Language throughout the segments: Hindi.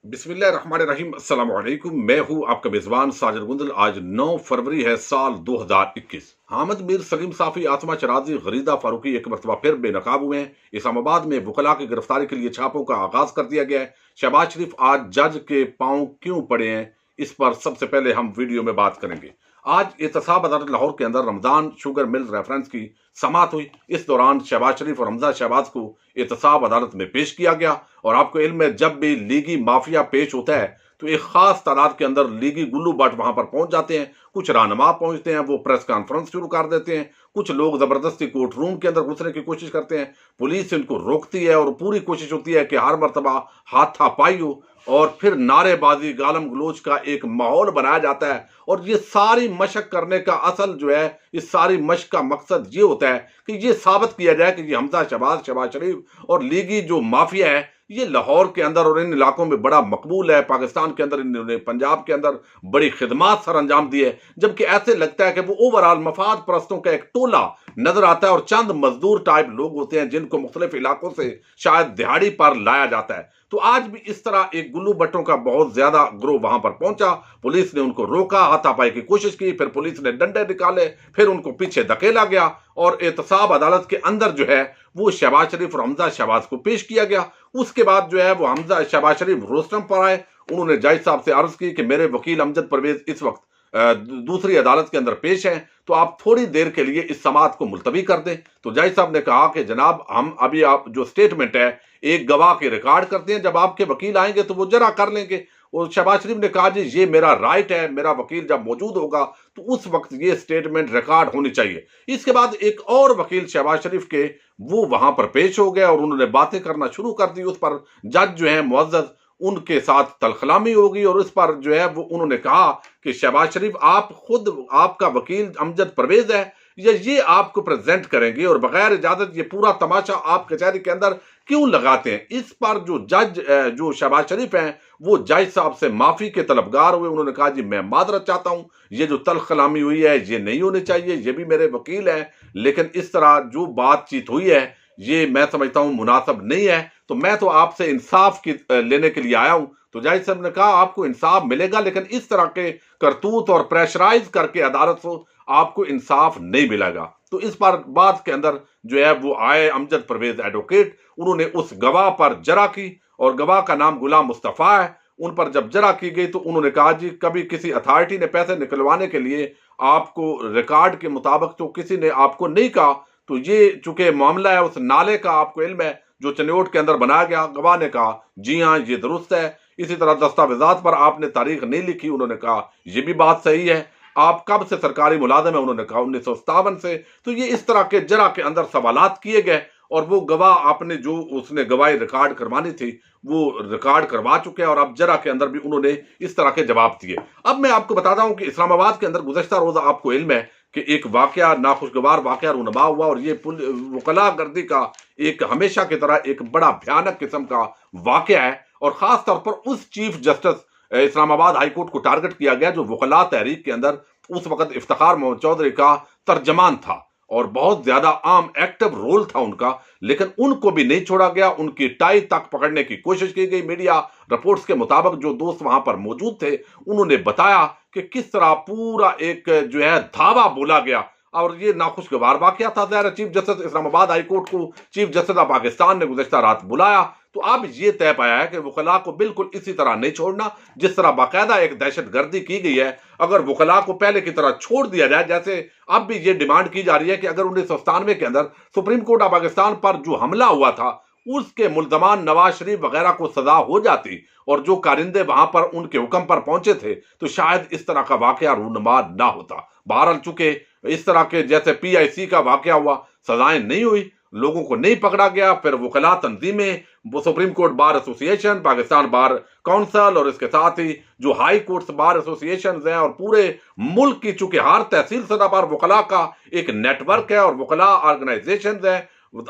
बिस्मिल्लाहिर्रहमानिर्रहीम अस्सलाम वालेकुम। मैं हूं आपका मेजबान साजिद गुंजल। आज 9 फरवरी है साल 2021। हामिद मीर, सलीम साफी, आसमा शराजी, गरीदा फारूकी एक मरतबा फिर बेनकाब हुए हैं। इस्लामाबाद में वकला की गिरफ्तारी के लिए छापों का आगाज कर दिया गया है। शहबाज शरीफ आज जज के पांव क्यों पड़े हैं, इस पर सबसे पहले हम वीडियो में बात करेंगे। आज एहतसाब अदालत लाहौर के अंदर रमजान शुगर मिल रेफरेंस की समाअत हुई। इस दौरान शहबाज शरीफ और हमजा शहबाज को एहतसाब अदालत में पेश किया गया। और आपको इल्म है, जब भी लीगी माफिया पेश होता है तो एक खास तादाद के अंदर लीगी गुल्लू बट वहां पर पहुंच जाते हैं। कुछ रहनुमा पहुंचते हैं, वो प्रेस कॉन्फ्रेंस शुरू कर देते हैं। कुछ लोग जबरदस्ती कोर्ट रूम के अंदर घुसने की कोशिश करते हैं। पुलिस इनको रोकती है और पूरी कोशिश होती है कि हर मरतबा हाथापाई हो और फिर नारेबाजी गालम गलोच का एक माहौल बनाया जाता है। और ये सारी मशक करने का असल जो है, इस सारी मशक का मकसद ये होता है कि ये साबित किया जाए कि ये हमजा शहबाज, शहबाज शरीफ और लीगी जो माफिया है ये लाहौर के अंदर और इन इलाकों में बड़ा मकबूल है। पाकिस्तान के अंदर इन्होंने पंजाब के अंदर बड़ी खिदमात सर अंजाम दी है। जबकि ऐसे लगता है कि वो ओवरऑल मफाद परस्तों का एक टोला नजर आता है और चंद मजदूर टाइप लोग होते हैं जिनको मुख्तलिफ इलाकों से शायद दिहाड़ी पर लाया जाता है। तो आज भी इस तरह एक गुल्लू बट्टों का बहुत ज्यादा ग्रोह वहां पर पहुंचा। पुलिस ने उनको रोका, हाथापाई की कोशिश की, फिर पुलिस ने डंडे निकाले, फिर उनको पीछे धकेला गया और एहतसाब अदालत के अंदर जो है वो शहबाज शरीफ और हमजा शहबाज को पेश किया गया। उसके बाद जो है वो हमजा शहबाज शरीफ रोस्टम पर आए। उन्होंने जज साहब से अर्ज की कि मेरे वकील अमजद परवेज इस वक्त दूसरी अदालत के अंदर पेश हैं, तो आप थोड़ी देर के लिए इस समाअत को मुलतवी कर दें। तो जज साहब ने कहा कि जनाब, हम अभी आप जो स्टेटमेंट है एक गवाह के रिकॉर्ड करते हैं, जब आपके वकील आएंगे तो वो जरा कर लेंगे। और शहबाज शरीफ ने कहा जी ये मेरा राइट है, मेरा वकील जब मौजूद होगा तो उस वक्त ये स्टेटमेंट रिकॉर्ड होनी चाहिए। इसके बाद एक और वकील शहबाज शरीफ के वो वहां पर पेश हो गए और उन्होंने बातें करना शुरू कर दी। उस पर जज जो है मुअज़्ज़ज़, उनके साथ तलखलामी होगी और उस पर जो है वो उन्होंने कहा कि शहबाज शरीफ आप खुद, आपका वकील अमजद परवेज है या ये आपको प्रेजेंट करेंगे और बगैर इजाजत ये पूरा तमाशा आप कचहरी के अंदर क्यों लगाते हैं। इस पर जो जज जो शहबाज शरीफ हैं वो जज साहब से माफी के तलबगार हुए। उन्होंने कहा जी मैं मादरत चाहता हूं, ये जो तलखलामी हुई है ये नहीं होनी चाहिए, ये भी मेरे वकील हैं, लेकिन इस तरह जो बातचीत हुई है ये मैं समझता हूं मुनासिब नहीं है, तो मैं तो आपसे इंसाफ की लेने के लिए आया हूं। तो जज साहब ने कहा आपको इंसाफ मिलेगा, लेकिन इस तरह के करतूत और प्रेशराइज करके अदालत को आपको इंसाफ नहीं मिलेगा। तो इस पर बात के अंदर जो है वो आए अमजद परवेज एडवोकेट, उन्होंने उस गवाह पर जरा की और गवाह का नाम गुलाम मुस्तफ़ा है। उन पर जब जरा की गई तो उन्होंने कहा जी कभी किसी अथॉरिटी ने पैसे निकलवाने के लिए आपको रिकॉर्ड के मुताबिक तो किसी ने आपको नहीं कहा, तो ये चूंकि मामला है उस नाले का, आपको इल्म है, जो चनियोट के अंदर बनाया गया। गवाह ने कहा जी हाँ ये दुरुस्त है। इसी तरह दस्तावेजात पर आपने तारीख नहीं लिखी, उन्होंने कहा ये भी बात सही है। आप कब से सरकारी मुलाजिम है, उन्होंने कहा 1957 से। तो ये इस तरह के जरा के अंदर सवालात किए गए और वो गवाह आपने जो उसने गवाही रिकॉर्ड करवानी थी वो रिकॉर्ड करवा चुके हैं और अब जरा के अंदर भी उन्होंने इस तरह के जवाब दिए। अब मैं आपको बताता हूं कि इस्लामाबाद के अंदर गुज़श्ता रोज़ आपको इल्म है कि एक वाकया, नाखुशगवार वाकया रूनमा हुआ और ये वकला गर्दी का एक हमेशा की तरह एक बड़ा भयानक किस्म का वाकया है। और खास तौर पर उस chief justice Islamabad high court को टारगेट किया गया जो वकला तहरीक के अंदर उस वक्त इफ्तिखार मोहम्मद चौधरी का तर्जमान था और बहुत ज्यादा आम एक्टिव रोल था उनका, लेकिन उनको भी नहीं छोड़ा गया। उनकी टाई तक पकड़ने की कोशिश की गई। मीडिया रिपोर्ट्स के मुताबिक जो दोस्त वहां पर मौजूद थे उन्होंने बताया कि किस तरह पूरा एक जो है धावा बोला गया और ये नाखुशगवार वाकया था। ज़ाहिर chief justice Islamabad high court को चीफ जस्टिस ऑफ पाकिस्तान ने गुज़श्ता रात बुलाया, तो अब ये तय पाया है कि वकला को बिल्कुल इसी तरह नहीं छोड़ना जिस तरह बाकायदा एक दहशत गर्दी की गई है। अगर वकला को पहले की तरह छोड़ दिया जाए, जैसे अब भी ये डिमांड की जा रही है कि अगर 1997 के अंदर सुप्रीम कोर्ट ऑफ पाकिस्तान पर जो हमला हुआ था उसके मुल्जमान नवाज शरीफ वगैरह को सजा हो जाती और जो कारिंदे वहां पर उनके हुक्म पर पहुंचे थे तो शायद इस तरह का वाकया रूनुमा ना होता। बहरहाल चूंकि इस तरह के जैसे PIC का वाकया हुआ, सजाएं नहीं हुई, लोगों को नहीं पकड़ा गया, फिर वकला तंजीमें, वो supreme court bar association, Pakistan bar council और इसके साथ ही जो हाई कोर्ट्स बार एसोसिएशन हैं और पूरे मुल्क की चूंकि हर तहसील सतह पर वकला का एक नेटवर्क है और वकला ऑर्गेनाइजेशन है,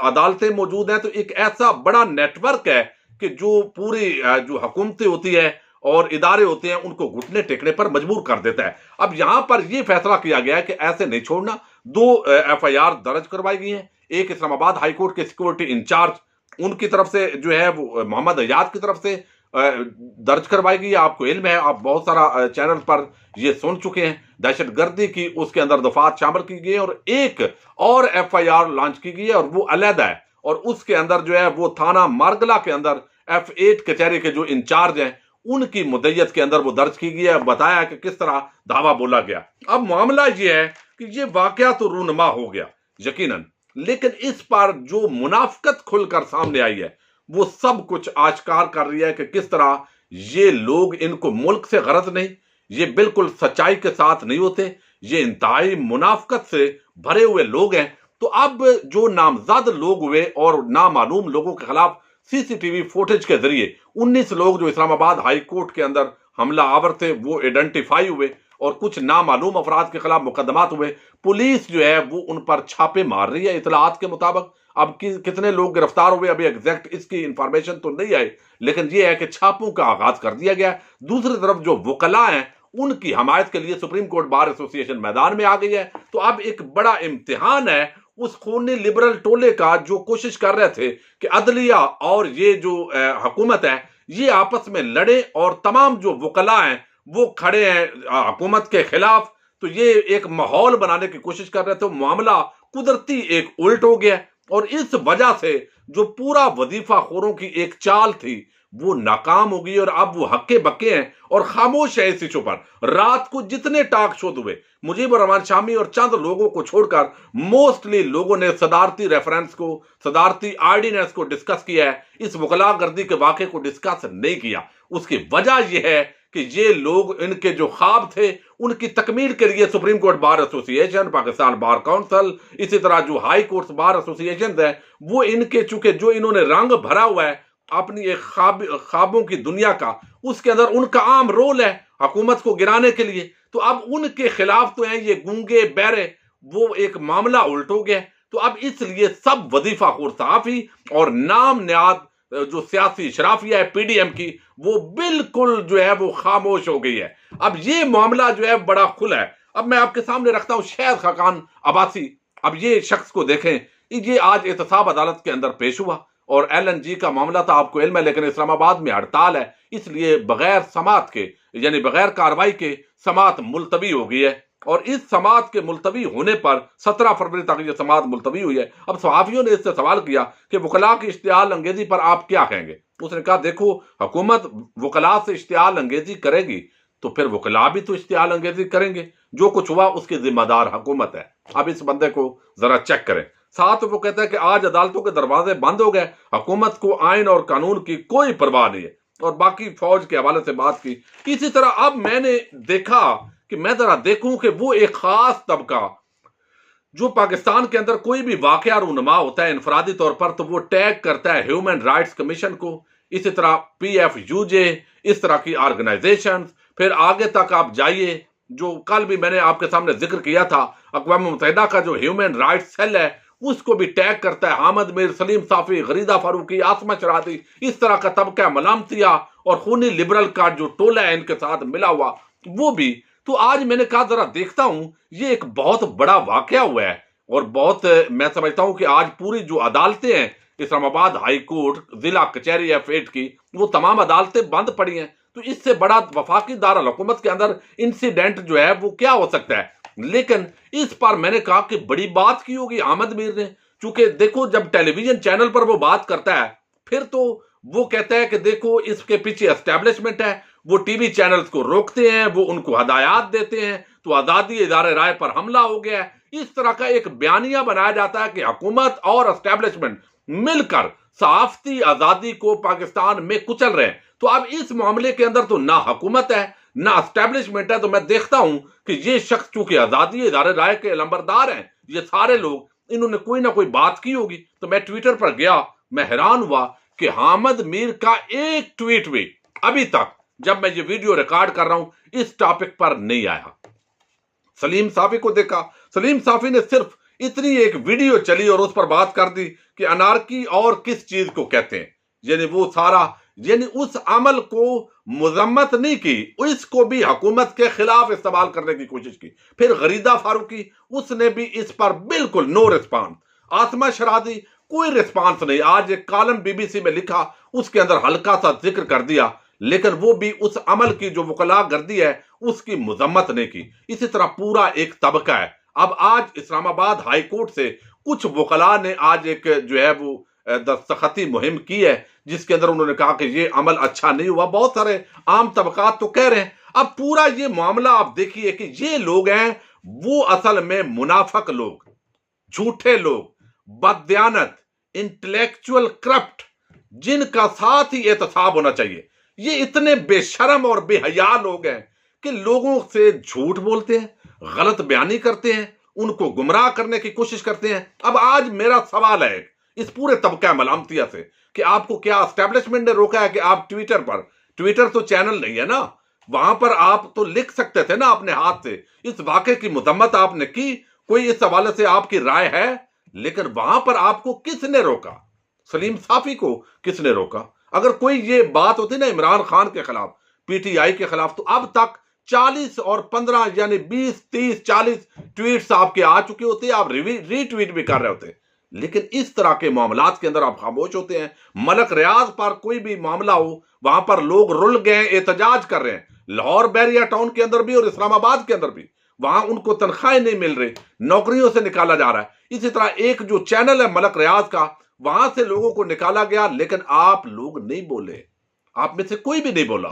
अदालतें मौजूद हैं, तो एक ऐसा बड़ा नेटवर्क है कि जो पूरी जो हुकूमतें होती है और इदारे होते हैं उनको घुटने टेकने पर मजबूर कर देता है। अब यहां पर यह फैसला किया गया है कि ऐसे नहीं छोड़ना। 2 FIR दर्ज करवाई गई हैं, एक इस्लामाबाद हाई कोर्ट के सिक्योरिटी इंचार्ज उनकी तरफ से जो है वो मोहम्मद हयात की तरफ से दर्ज करवाई गई है। आपको इल्म है, आप बहुत सारा चैनल पर ये सुन चुके हैं। दहशतगर्दी की उसके अंदर दफात शामिल की गई है और एक और FIR लॉन्च की गई है और वो अलहदा है। और उसके अंदर जो है वो थाना मारगला के अंदर F8 कचहरी के जो इंचार्ज हैं उनकी मुद्दत के अंदर वो दर्ज की गई है। बताया कि किस तरह धावा बोला गया। अब मामला ये है कि ये वाकया तो रूनमा हो गया यकीनन, लेकिन इस पर जो मुनाफिकत खुलकर सामने आई है वो सब कुछ आश्कार कर रही है कि किस तरह ये लोग, इनको मुल्क से गरज नहीं, ये बिल्कुल सच्चाई के साथ नहीं होते, ये इंतहाई मुनाफिकत से भरे हुए लोग हैं। तो अब जो नामजद लोग हुए और नामालूम लोगों के खिलाफ CCTV फुटेज के जरिए 19 लोग जो इस्लामाबाद हाई कोर्ट के अंदर हमला आवर थे वो आइडेंटिफाई हुए और कुछ नामालूम अफराद के खिलाफ मुकदमात हुए। पुलिस जो है वो उन पर छापे मार रही है इतलात के मुताबिक। अब कितने लोग गिरफ्तार हुए अभी एग्जैक्ट इसकी इंफॉर्मेशन तो नहीं आई, लेकिन ये है कि छापों का आगाज कर दिया गया। दूसरी तरफ जो वकला हैं उनकी हमायत के लिए सुप्रीम कोर्ट बार एसोसिएशन मैदान में आ गई है। तो अब एक बड़ा इम्तिहान है उस खूनी लिबरल टोले का जो कोशिश कर रहे थे कि अदलिया और ये जो हुकूमत है ये आपस में लड़े और तमाम जो वकला हैं वो खड़े हैं हुकूमत के खिलाफ। तो ये एक माहौल बनाने की कोशिश कर रहे थे। मामला कुदरती एक उल्ट हो गया और इस वजह से जो पूरा वजीफा खोरों की एक चाल थी वो नाकाम हो गई और अब वो हक्के बक्के हैं और खामोश है इस इशू पर। रात को जितने टाक शो हुए मुजीबुर रहमान शामी और चंद लोगों को छोड़कर मोस्टली लोगों ने सदारती रेफरेंस को, सदारती ऑर्डिनेंस को डिस्कस किया है। इस वकला गर्दी के वाक़े को डिस्कस नहीं किया। उसकी वजह यह है कि ये लोग, इनके जो ख्वाब थे उनकी तकमील के लिए supreme court bar association, Pakistan bar council, इसी तरह जो हाई कोर्ट बार एसोसिएशन है वो इनके चूंकि जो इन्होंने रंग भरा हुआ है अपनी एक ख्वाबों की दुनिया का, उसके अंदर उनका आम रोल है हुकूमत को गिराने के लिए। तो अब उनके खिलाफ तो हैं ये गूंगे बहरे, वो एक मामला उल्ट हो गया। तो अब इसलिए सब वजीफा खोर सहाफी और नाम नियाद जो सियासी शराफिया है PDM की वो बिल्कुल जो है वो खामोश हो गई है। अब ये मामला जो है बड़ा खुला है। अब मैं आपके सामने रखता हूं शहद खाकान अब्बासी। अब ये शख्स को देखें, ये आज एहतसाब अदालत के अंदर पेश हुआ और LNG का मामला था, आपको इल्म है, लेकिन इस्लामाबाद में हड़ताल है इसलिए बगैर समात के यानी बगैर कार्रवाई के समात मुलतवी हो गई है। और इस समात के मुलतवी होने पर 17 फरवरी तक यह समात मुलतवी हुई है। अब सहाफियों ने इससे सवाल किया कि वकला की इश्तियाल अंगेजी पर आप क्या कहेंगे। उसने कहा देखो, हुकूमत वकला से इश्तियाल अंगेजी करेगी तो फिर वकला भी तो इश्तियाल अंगेजी करेंगे। जो कुछ हुआ उसकी जिम्मेदार हुकूमत है। अब इस बंदे को जरा चेक करें। साथ वो कहता है कि आज अदालतों के दरवाजे बंद हो गए, हुकूमत को आइन और कानून की कोई परवाह नहीं है। और बाकी फौज के हवाले से बात की। इसी तरह अब मैंने देखा कि मैं जरा देखूं कि वो एक खास तबका जो पाकिस्तान के अंदर कोई भी वाकया रूनमा होता है इनफरादी तौर पर तो वो टैग करता है ह्यूमन राइट्स कमीशन को, इसी तरह PFUJ, इस तरह की ऑर्गेनाइजेशन। फिर आगे तक आप जाइए, जो कल भी मैंने आपके सामने जिक्र किया था, अक़वाम मुत्तहिदा का जो ह्यूमन राइट्स सेल है उसको भी टैग करता है हामिद मीर, सलीम साफी, गरीदा फारूकी, आसमा शराती। इस तरह का तबका मलामतिया और खूनी लिबरल का जो टोला है इनके साथ मिला हुआ वो भी। तो आज मैंने कहा जरा देखता हूं, ये एक बहुत बड़ा वाकया हुआ है और बहुत मैं समझता हूं कि आज पूरी जो अदालतें हैं इस्लामाबाद हाई कोर्ट, जिला कचहरी F8 की, वो तमाम अदालतें बंद पड़ी हैं। तो इससे बड़ा वफाकी दारुल हुकूमत के अंदर इंसिडेंट जो है वो क्या हो सकता है। लेकिन इस पर मैंने कहा कि बड़ी बात की होगी हामिद मीर ने, चूंकि देखो जब टेलीविजन चैनल पर वो बात करता है फिर तो वो कहता है कि देखो इसके पीछे एस्टेब्लिशमेंट है, वो टीवी चैनल्स को रोकते हैं, वो उनको हदायत देते हैं, तो आजादी इदारे राय पर हमला हो गया है। इस तरह का एक बयानिया बनाया जाता है कि हुकूमत और एस्टेब्लिशमेंट मिलकर सहाफती आजादी को पाकिस्तान में कुचल रहे हैं। तो अब इस मामले के अंदर तो ना हुकूमत है ना एस्टेब्लिशमेंट है। तो मैं देखता हूं कि ये शख्स चूंकि आजादी इदारे राय के लंबरदार हैं, ये सारे लोग, इन्होंने कोई ना कोई बात की होगी। तो मैं ट्विटर पर गया, मैं हैरान हुआ कि हामिद मीर का एक ट्वीट भी अभी तक जब मैं ये वीडियो रिकॉर्ड कर रहा हूं इस टॉपिक पर नहीं आया। सलीम साफी को देखा, सलीम साफी ने सिर्फ इतनी एक वीडियो चली और उस पर बात कर दी कि अनारकी और किस चीज को कहते हैं, यानी वो सारा, यानी उस अमल को मुजम्मत नहीं की, इसको भी हुकूमत के खिलाफ इस्तेमाल करने की कोशिश की। फिर गरीदा फारूकी, उसने भी इस पर बिल्कुल नो रिस्पॉन्स। आसमा शरादी कोई रिस्पांस नहीं। आज एक कॉलम बीबीसी में लिखा, उसके अंदर हल्का सा जिक्र कर दिया, लेकिन वो भी उस अमल की जो वकला गर्दी है उसकी मजम्मत नहीं की। इसी तरह पूरा एक तबका है। अब आज इस्लामाबाद हाई कोर्ट से कुछ वकला ने आज एक जो है वो दस्तखती मुहिम की है, जिसके अंदर उन्होंने कहा कि ये अमल अच्छा नहीं हुआ। बहुत सारे आम तबकात तो कह रहे हैं। अब पूरा ये मामला आप देखिए कि ये लोग हैं वो असल में मुनाफक लोग, झूठे लोग, बददियानत, इंटेलेक्चुअल करप्ट, जिनका साथ ही एहतसाब होना चाहिए। ये इतने बेशरम और बेहया लोग हैं कि लोगों से झूठ बोलते हैं, गलत बयानी करते हैं, उनको गुमराह करने की कोशिश करते हैं। अब आज मेरा सवाल है इस पूरे तबका मलामतिया से कि आपको क्या एस्टेब्लिशमेंट ने रोका है कि आप ट्विटर पर, ट्विटर तो चैनल नहीं है ना, वहां पर आप तो लिख सकते थे ना अपने हाथ से। इस वाकये की मुजम्मत आपने की, कोई इस हवाले से आपकी राय है, लेकिन वहां पर आपको किसने रोका? सलीम साफी को किसने रोका? अगर कोई ये बात होती ना इमरान खान के खिलाफ, पीटीआई के खिलाफ, तो अब तक 40 और 15 यानी 20, 30, 40 ट्वीट्स आपके आ चुके होते, आप रीट्वीट भी कर रहे होते। लेकिन इस तरह के मामलात के अंदर आप खामोश होते हैं। मलक रियाज पर कोई भी मामला हो, वहां पर लोग रुल गए, एहतजाज कर रहे हैं। लाहौर बैरिया टाउन के अंदर भी और इस्लामाबाद के अंदर भी, वहां उनको तनख्वाहें नहीं मिल रही, नौकरियों से निकाला जा रहा है। इसी तरह एक जो चैनल है मलक रियाज का, वहां से लोगों को निकाला गया, लेकिन आप लोग नहीं बोले, आप में से कोई भी नहीं बोला।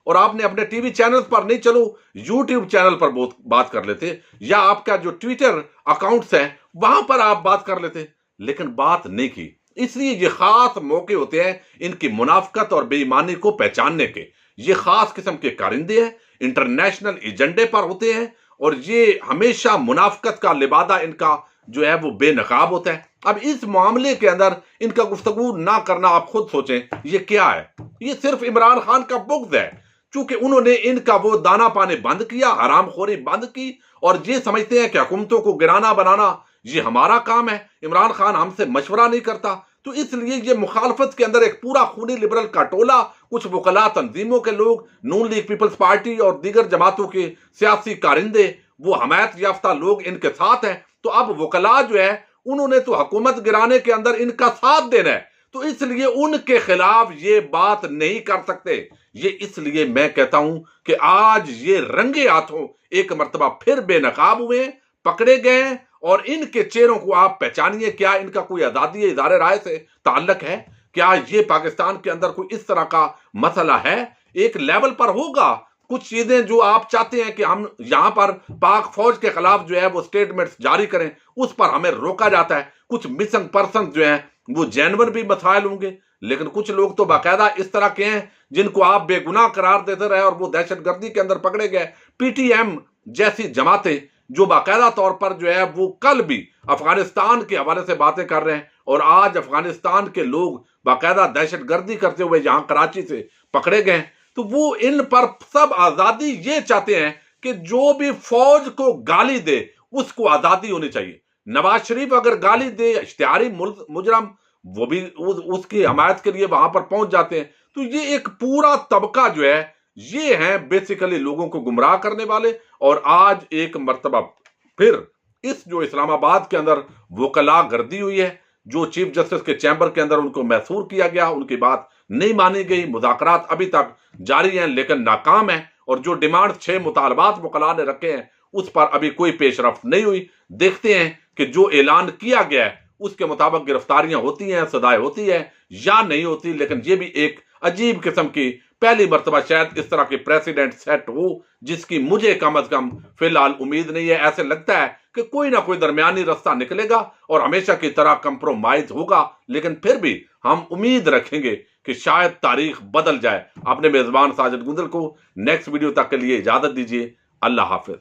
और आपने अपने टीवी चैनल्स पर नहीं, चलो यूट्यूब चैनल पर बहुत बात कर लेते, या आपका जो ट्विटर अकाउंट्स है वहां पर आप बात कर लेते, लेकिन बात नहीं की। इसलिए ये खास मौके होते हैं इनकी मुनाफकत और बेईमानी को पहचानने के। ये खास किस्म के कारिंदे हैं, इंटरनेशनल एजेंडे पर होते हैं, और ये हमेशा मुनाफकत का लिबादा इनका जो है वो बेनकाब होता है। अब इस मामले के अंदर इनका गुफ्तगू ना करना, आप खुद सोचें ये क्या है। ये सिर्फ इमरान खान का बुग़्ज़ है, चूंकि उन्होंने इनका वो दाना पाने बंद किया, हरामखोरी बंद की, और ये समझते हैं कि हुकूमतों को गिराना बनाना ये हमारा काम है, इमरान खान हमसे मशवरा नहीं करता। तो इसलिए ये मुखालफत के अंदर एक पूरा खूनी लिबरल का टोला, कुछ वकला तंजीमों के लोग, नून लीग पीपल्स पार्टी और दीगर जमातों के सियासी कारिंदे, वो हमायत याफ्ता लोग इनके साथ हैं। तो अब वकला जो है उन्होंने तो हुकूमत गिराने के अंदर इनका साथ देना है, तो इसलिए उनके खिलाफ ये बात नहीं कर सकते। ये इसलिए मैं कहता हूं कि आज ये रंगे हाथों एक मर्तबा फिर बेनकाब हुए, पकड़े गए, और इनके चेहरों को आप पहचानिए। क्या इनका कोई आजादी इदारे राय से ताल्लुक है? क्या ये पाकिस्तान के अंदर कोई इस तरह का मसला है? एक लेवल पर होगा कुछ चीजें जो आप चाहते हैं कि हम यहां पर पाक फौज के खिलाफ जो है वो स्टेटमेंट्स जारी करें, उस पर हमें रोका जाता है। कुछ मिसिंग पर्सन जो हैं वो जेन्युइन भी मसाइल होंगे, लेकिन कुछ लोग तो बाकायदा इस तरह के हैं जिनको आप बेगुनाह करार देते रहे और वो दहशतगर्दी के अंदर पकड़े गए। पीटीएम जैसी जमातें जो बाकायदा तौर पर जो है वो कल भी अफगानिस्तान के हवाले से बातें कर रहे हैं, और आज अफगानिस्तान के लोग बाकायदा दहशतगर्दी करते हुए यहां कराची से पकड़े गए। तो वो इन पर सब आजादी ये चाहते हैं कि जो भी फौज को गाली दे उसको आजादी होनी चाहिए। नवाज शरीफ अगर गाली दे, इश्तिहारी मुजरम, वो भी उसकी हमायत के लिए वहां पर पहुंच जाते हैं। तो ये एक पूरा तबका जो है ये है बेसिकली लोगों को गुमराह करने वाले। और आज एक मर्तबा फिर इस जो इस्लामाबाद के अंदर वकला गर्दी हुई है, जो चीफ जस्टिस के चैम्बर के अंदर उनको मैसूर किया गया, उनकी बात नहीं मानी गई, मुज़ाकरात अभी तक जारी हैं लेकिन नाकाम है, और जो डिमांड 6 मुतालबात वकला ने रखे हैं उस पर अभी कोई पेशरफ्त नहीं हुई। देखते हैं कि जो ऐलान किया गया है उसके मुताबिक गिरफ्तारियां होती हैं, सजाएं होती है या नहीं होती। लेकिन ये भी एक अजीब किस्म की पहली मर्तबा शायद इस तरह के प्रेसिडेंट सेट हो जिसकी मुझे कम अज कम फिलहाल उम्मीद नहीं है। ऐसे लगता है कि कोई ना कोई दरमियानी रास्ता निकलेगा और हमेशा की तरह कंप्रोमाइज होगा, लेकिन फिर भी हम उम्मीद रखेंगे कि शायद तारीख बदल जाए। अपने मेजबान साजिद गुंजल को नेक्स्ट वीडियो तक के लिए इजाजत दीजिए। अल्लाह हाफिज।